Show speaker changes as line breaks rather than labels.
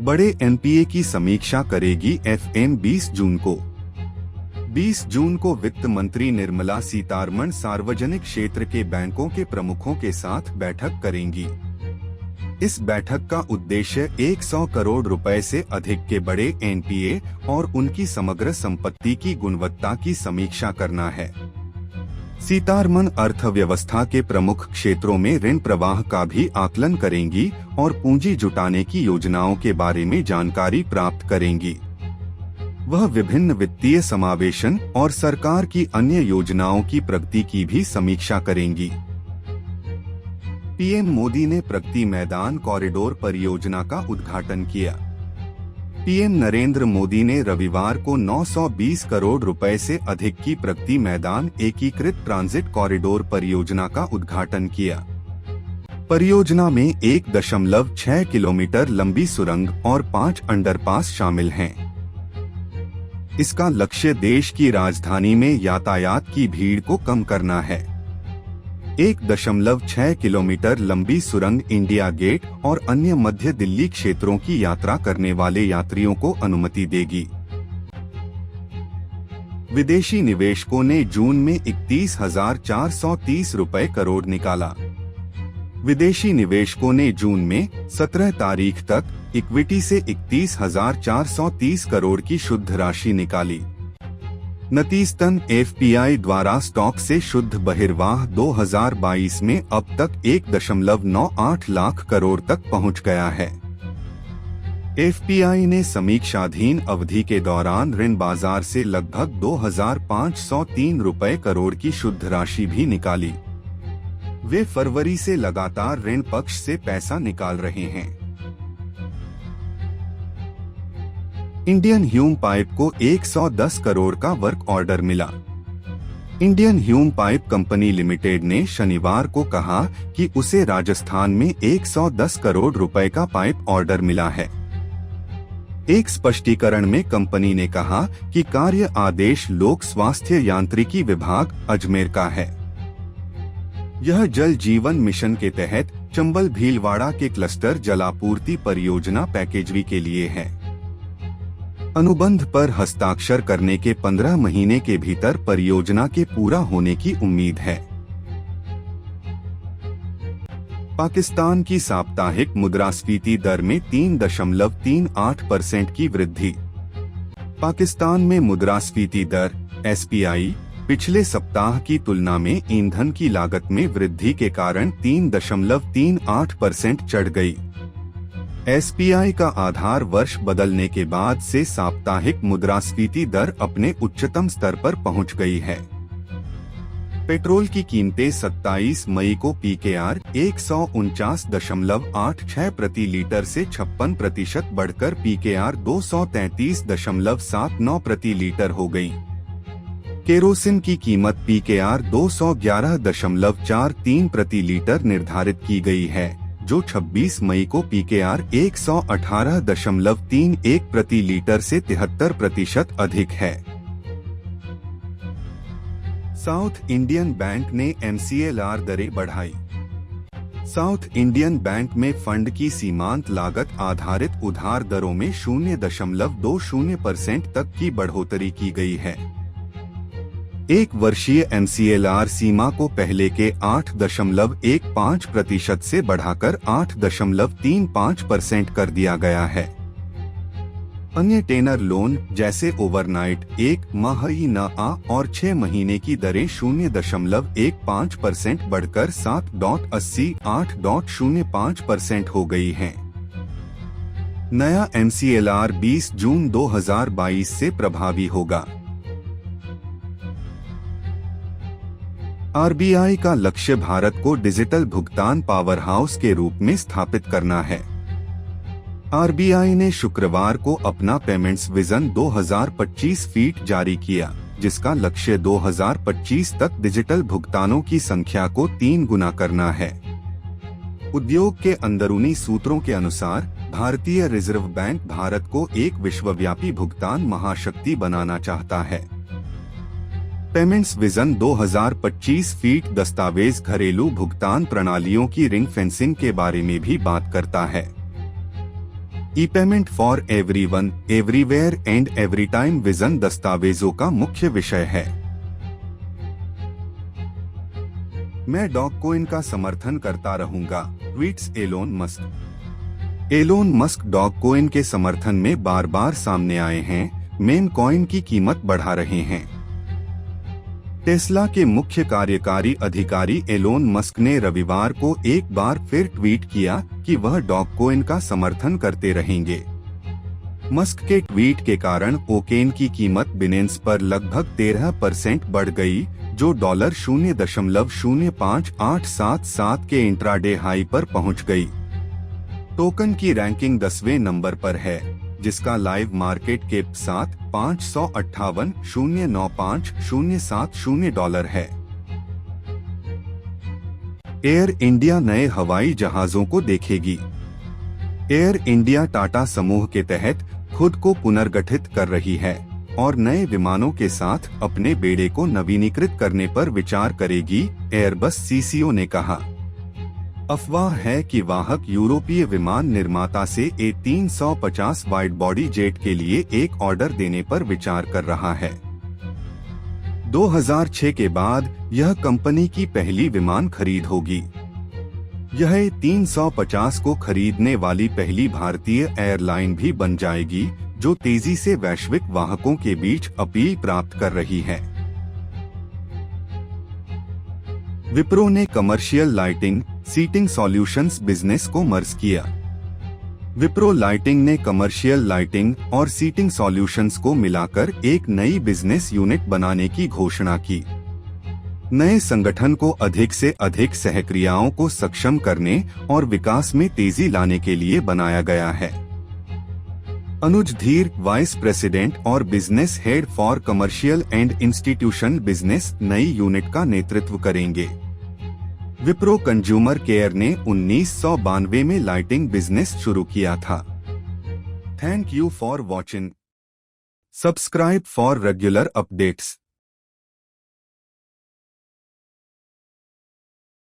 बड़े एनपीए की समीक्षा करेगी एफएम 20 जून को। 20 जून को वित्त मंत्री निर्मला सीतारमण सार्वजनिक क्षेत्र के बैंकों के प्रमुखों के साथ बैठक करेंगी। इस बैठक का उद्देश्य 100 करोड़ रुपए से अधिक के बड़े एनपीए और उनकी समग्र संपत्ति की गुणवत्ता की समीक्षा करना है। सीतारमण अर्थव्यवस्था के प्रमुख क्षेत्रों में ऋण प्रवाह का भी आकलन करेंगी और पूंजी जुटाने की योजनाओं के बारे में जानकारी प्राप्त करेंगी। वह विभिन्न वित्तीय समावेशन और सरकार की अन्य योजनाओं की प्रगति की भी समीक्षा करेंगी। पीएम मोदी ने प्रगति मैदान कॉरिडोर परियोजना का उद्घाटन किया। पीएम नरेंद्र मोदी ने रविवार को 920 करोड़ रुपए से अधिक की प्रगति मैदान एकीकृत ट्रांजिट कॉरिडोर परियोजना का उद्घाटन किया। परियोजना में 1.6 किलोमीटर लंबी सुरंग और 5 अंडरपास शामिल हैं। इसका लक्ष्य देश की राजधानी में यातायात की भीड़ को कम करना है। 1.6 किलोमीटर लंबी सुरंग इंडिया गेट और अन्य मध्य दिल्ली क्षेत्रों की यात्रा करने वाले यात्रियों को अनुमति देगी। विदेशी निवेशकों ने जून में 31,430 रुपए करोड़ निकाला। विदेशी निवेशकों ने जून में 17 तारीख तक इक्विटी से 31,430 करोड़ की शुद्ध राशि निकाली। नतीजतन एफपीआई द्वारा स्टॉक से शुद्ध बहिर्वाह 2022 में अब तक 1.98 लाख करोड़ तक पहुंच गया है। एफपीआई ने समीक्षाधीन अवधि के दौरान ऋण बाजार से लगभग 2,503 रुपए करोड़ की शुद्ध राशि भी निकाली। वे फरवरी से लगातार ऋण पक्ष से पैसा निकाल रहे हैं। इंडियन ह्यूम पाइप को 110 करोड़ का वर्क ऑर्डर मिला। Indian Hume pipe company limited ने शनिवार को कहा कि उसे राजस्थान में 110 करोड़ रुपए का पाइप ऑर्डर मिला है। एक स्पष्टीकरण में कंपनी ने कहा कि कार्य आदेश लोक स्वास्थ्य यांत्रिकी विभाग अजमेर का है। यह जल जीवन मिशन के तहत चंबल भीलवाड़ा के क्लस्टर जलापूर्ति परियोजना पैकेजवी के लिए है। अनुबंध पर हस्ताक्षर करने के 15 महीने के भीतर परियोजना के पूरा होने की उम्मीद है। पाकिस्तान की साप्ताहिक मुद्रास्फीति दर में 3.38% की वृद्धि। पाकिस्तान में मुद्रास्फीति दर एसपीआई पिछले सप्ताह की तुलना में ईंधन की लागत में वृद्धि के कारण 3.38% चढ़ गई। एसपीआई का आधार वर्ष बदलने के बाद से साप्ताहिक मुद्रास्फीति दर अपने उच्चतम स्तर पर पहुंच गई है। पेट्रोल की कीमतें 27 मई को पीकेआर 149.86 प्रति लीटर से 56% बढ़कर पीकेआर 233.79 प्रति लीटर हो गयी। केरोसिन की कीमत पीकेआर 211.43 प्रति लीटर निर्धारित की गई है, जो 26 मई को पीकेआर 118.31 प्रति लीटर से 73% अधिक है। साउथ इंडियन बैंक ने एमसीएलआर दरें बढ़ाई। साउथ इंडियन बैंक में फंड की सीमांत लागत आधारित उधार दरों में 0.20% तक की बढ़ोतरी की गई है। एक वर्षीय एमसीएलआर सीमा को पहले के 8.15% से बढ़ाकर 8.35% कर दिया गया है। अन्य टेनर लोन जैसे ओवरनाइट, 1 माह और 6 महीने की दरें 0.15% बढ़कर 7.80-8.05% हो गई हैं। नया एमसीएलआर 20 जून 2022 से प्रभावी होगा। आरबीआई का लक्ष्य भारत को डिजिटल भुगतान पावर हाउस के रूप में स्थापित करना है। आरबीआई ने शुक्रवार को अपना पेमेंट्स विजन 2025 फीट जारी किया, जिसका लक्ष्य 2025 तक डिजिटल भुगतानों की संख्या को 3 गुना करना है। उद्योग के अंदरूनी सूत्रों के अनुसार भारतीय रिजर्व बैंक भारत को एक विश्वव्यापी भुगतान महाशक्ति बनाना चाहता है। पेमेंट्स विजन 2025 फीट दस्तावेज घरेलू भुगतान प्रणालियों की रिंग फेंसिंग के बारे में भी बात करता है। E payment for everyone, everywhere and every time vision दस्तावेजों का मुख्य विषय है। मैं डॉगकॉइन का समर्थन करता रहूंगा, tweets Elon Musk. Elon Musk Dogecoin के समर्थन में बार बार सामने आए हैं, मेम कॉइन की कीमत बढ़ा रहे हैं। टेस्ला के मुख्य कार्यकारी अधिकारी एलोन मस्क ने रविवार को एक बार फिर ट्वीट किया कि वह डॉगकॉइन का समर्थन करते रहेंगे। मस्क के ट्वीट के कारण ओकेन की कीमत बिनेंस पर लगभग 13% बढ़ गई, जो $0.05877 के इंट्राडे हाई पर पहुंच गई। टोकन की रैंकिंग 10वें नंबर पर है, जिसका लाइव मार्केट कैप $558,095,070 है। एयर इंडिया नए हवाई जहाजों को देखेगी। एयर इंडिया टाटा समूह के तहत खुद को पुनर्गठित कर रही है और नए विमानों के साथ अपने बेड़े को नवीनीकृत करने पर विचार करेगी, एयरबस सीसीओ ने कहा। अफवाह है कि वाहक यूरोपीय विमान निर्माता से A350 वाइड बॉडी जेट के लिए एक ऑर्डर देने पर विचार कर रहा है। 2006 के बाद यह कंपनी की पहली विमान खरीद होगी। यह A350 को खरीदने वाली पहली भारतीय एयरलाइन भी बन जाएगी, जो तेजी से वैश्विक वाहकों के बीच अपील प्राप्त कर रही है। विप्रो ने commercial lighting seating solutions business को मर्ज किया। विप्रो लाइटिंग ने कमर्शियल लाइटिंग और सीटिंग सॉल्यूशंस को मिलाकर एक नई बिजनेस यूनिट बनाने की घोषणा की। नए संगठन को अधिक से अधिक सहक्रियाओं को सक्षम करने और विकास में तेजी लाने के लिए बनाया गया है। अनुज धीर, वाइस प्रेसिडेंट और business head for commercial and institution business, नई यूनिट का नेतृत्व करेंगे। विप्रो कंज्यूमर केयर ने 1992 में लाइटिंग बिजनेस शुरू किया था। Thank you for watching. Subscribe for regular updates.